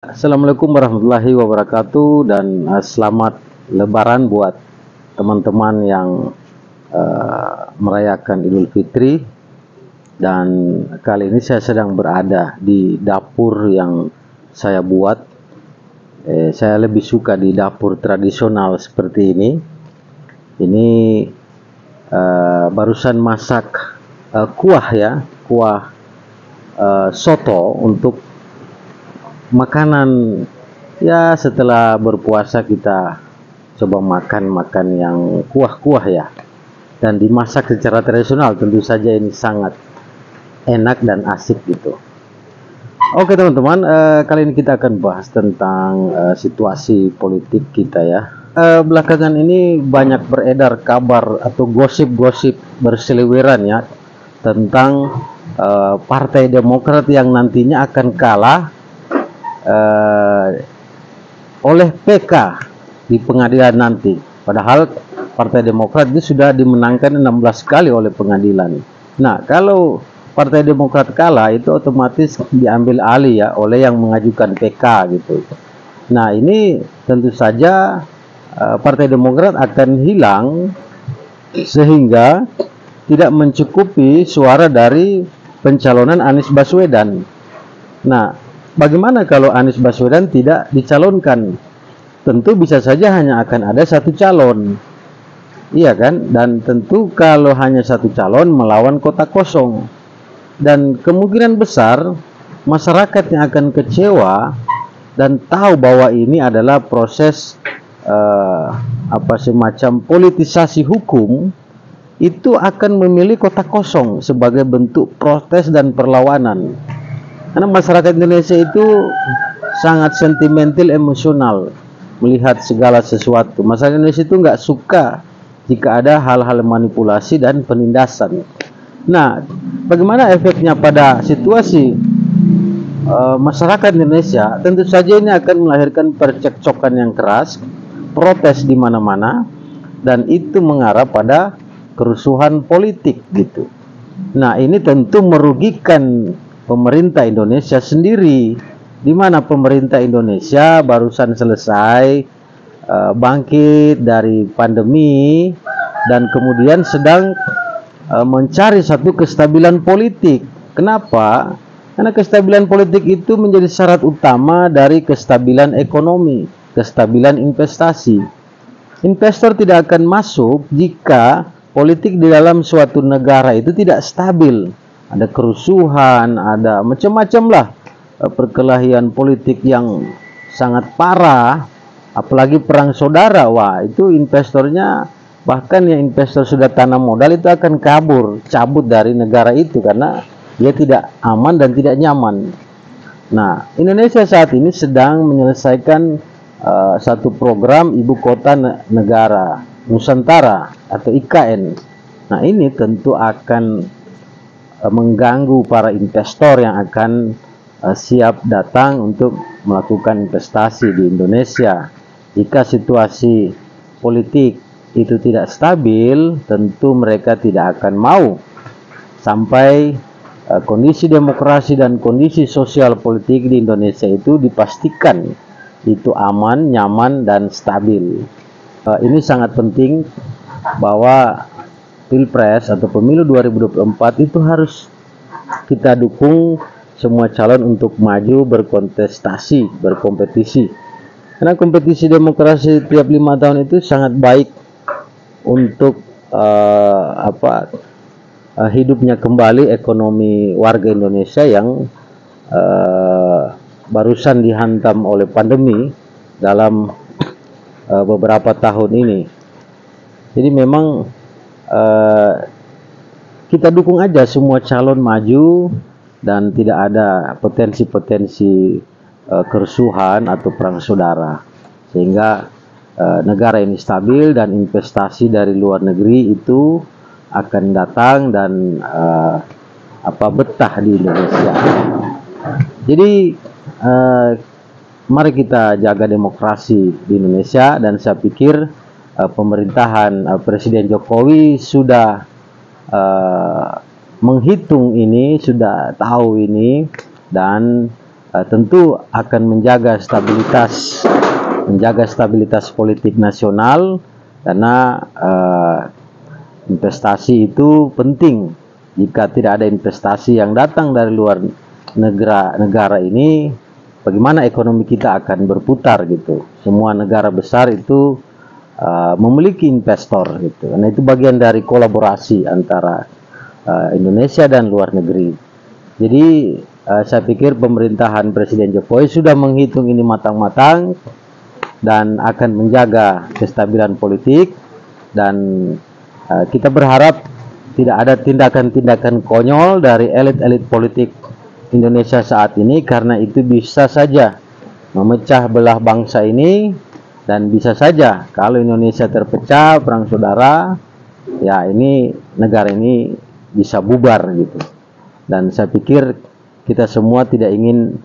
Assalamualaikum warahmatullahi wabarakatuh dan selamat Lebaran buat teman-teman yang merayakan Idul Fitri. Dan kali ini saya sedang berada di dapur yang saya buat. Saya lebih suka di dapur tradisional seperti ini. Ini barusan masak kuah soto untuk makanan. Ya, setelah berpuasa kita coba makan yang kuah-kuah ya, dan dimasak secara tradisional. Tentu saja ini sangat enak dan asik gitu. Oke teman-teman, kali ini kita akan bahas tentang situasi politik kita ya. Belakangan ini banyak beredar kabar atau gosip-gosip berseliweran ya tentang Partai Demokrat yang nantinya akan kalah oleh PK di pengadilan nanti. Padahal Partai Demokrat itu sudah dimenangkan 16 kali oleh pengadilan. Nah, kalau Partai Demokrat kalah itu otomatis diambil alih ya oleh yang mengajukan PK gitu. Nah, ini tentu saja Partai Demokrat akan hilang sehingga tidak mencukupi suara dari pencalonan Anies Baswedan. Nah, bagaimana kalau Anies Baswedan tidak dicalonkan? Tentu bisa saja hanya akan ada satu calon, iya kan? Dan tentu kalau hanya satu calon melawan kota kosong, dan kemungkinan besar masyarakat yang akan kecewa dan tahu bahwa ini adalah proses semacam politisasi hukum, itu akan memilih kota kosong sebagai bentuk protes dan perlawanan. Karena masyarakat Indonesia itu sangat sentimental, emosional melihat segala sesuatu. Masyarakat Indonesia itu nggak suka jika ada hal-hal manipulasi dan penindasan. Nah, bagaimana efeknya pada situasi masyarakat Indonesia? Tentu saja ini akan melahirkan percekcokan yang keras, protes di mana-mana, dan itu mengarah pada kerusuhan politik gitu. Nah, ini tentu merugikan pemerintah Indonesia sendiri, di mana pemerintah Indonesia barusan selesai bangkit dari pandemi dan kemudian sedang mencari satu kestabilan politik. Kenapa? Karena kestabilan politik itu menjadi syarat utama dari kestabilan ekonomi, kestabilan investasi. Investor tidak akan masuk jika politik di dalam suatu negara itu tidak stabil. Ada kerusuhan, ada macam-macam lah perkelahian politik yang sangat parah, apalagi perang saudara. Wah, itu investornya, bahkan yang investor sudah tanam modal itu akan kabur, cabut dari negara itu karena dia tidak aman dan tidak nyaman. Nah, Indonesia saat ini sedang menyelesaikan satu program Ibu Kota Negara Nusantara atau IKN. Nah, ini tentu akan mengganggu para investor yang akan siap datang untuk melakukan investasi di Indonesia. Jika situasi politik itu tidak stabil, tentu mereka tidak akan mau sampai kondisi demokrasi dan kondisi sosial politik di Indonesia itu dipastikan itu aman, nyaman, dan stabil. Ini sangat penting bahwa Pilpres atau pemilu 2024 itu harus kita dukung semua calon untuk maju berkontestasi, berkompetisi. Karena kompetisi demokrasi tiap 5 tahun itu sangat baik untuk hidupnya kembali ekonomi warga Indonesia yang barusan dihantam oleh pandemi dalam beberapa tahun ini. Jadi memang kita dukung aja semua calon maju dan tidak ada potensi-potensi kerusuhan atau perang saudara, sehingga negara ini stabil dan investasi dari luar negeri itu akan datang dan betah di Indonesia. Jadi mari kita jaga demokrasi di Indonesia, dan saya pikir pemerintahan Presiden Jokowi sudah menghitung ini, sudah tahu ini, dan tentu akan menjaga stabilitas politik nasional, karena investasi itu penting. Jika tidak ada investasi yang datang dari luar negara ini, bagaimana ekonomi kita akan berputar gitu. Semua negara besar itu memiliki investor gitu. Nah, itu bagian dari kolaborasi antara Indonesia dan luar negeri. Jadi saya pikir pemerintahan Presiden Jokowi sudah menghitung ini matang-matang dan akan menjaga kestabilan politik, dan kita berharap tidak ada tindakan-tindakan konyol dari elit-elit politik Indonesia saat ini, karena itu bisa saja memecah belah bangsa ini, dan bisa saja kalau Indonesia terpecah perang saudara, ya ini negara ini bisa bubar gitu. Dan saya pikir kita semua tidak ingin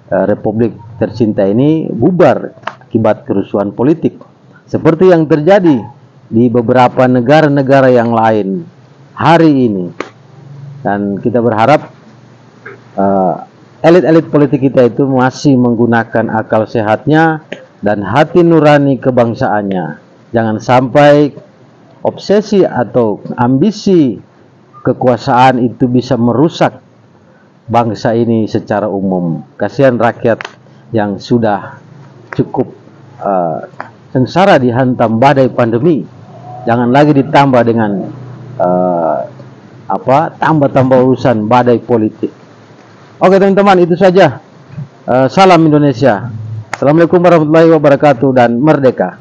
Republik tercinta ini bubar akibat kerusuhan politik seperti yang terjadi di beberapa negara-negara yang lain hari ini. Dan kita berharap elit-elit politik kita itu masih menggunakan akal sehatnya dan hati nurani kebangsaannya. Jangan sampai obsesi atau ambisi kekuasaan itu bisa merusak bangsa ini secara umum. Kasihan rakyat yang sudah cukup sengsara dihantam badai pandemi, jangan lagi ditambah dengan tambah urusan badai politik. Oke teman-teman, itu saja. Salam Indonesia. Assalamualaikum warahmatullahi wabarakatuh dan merdeka.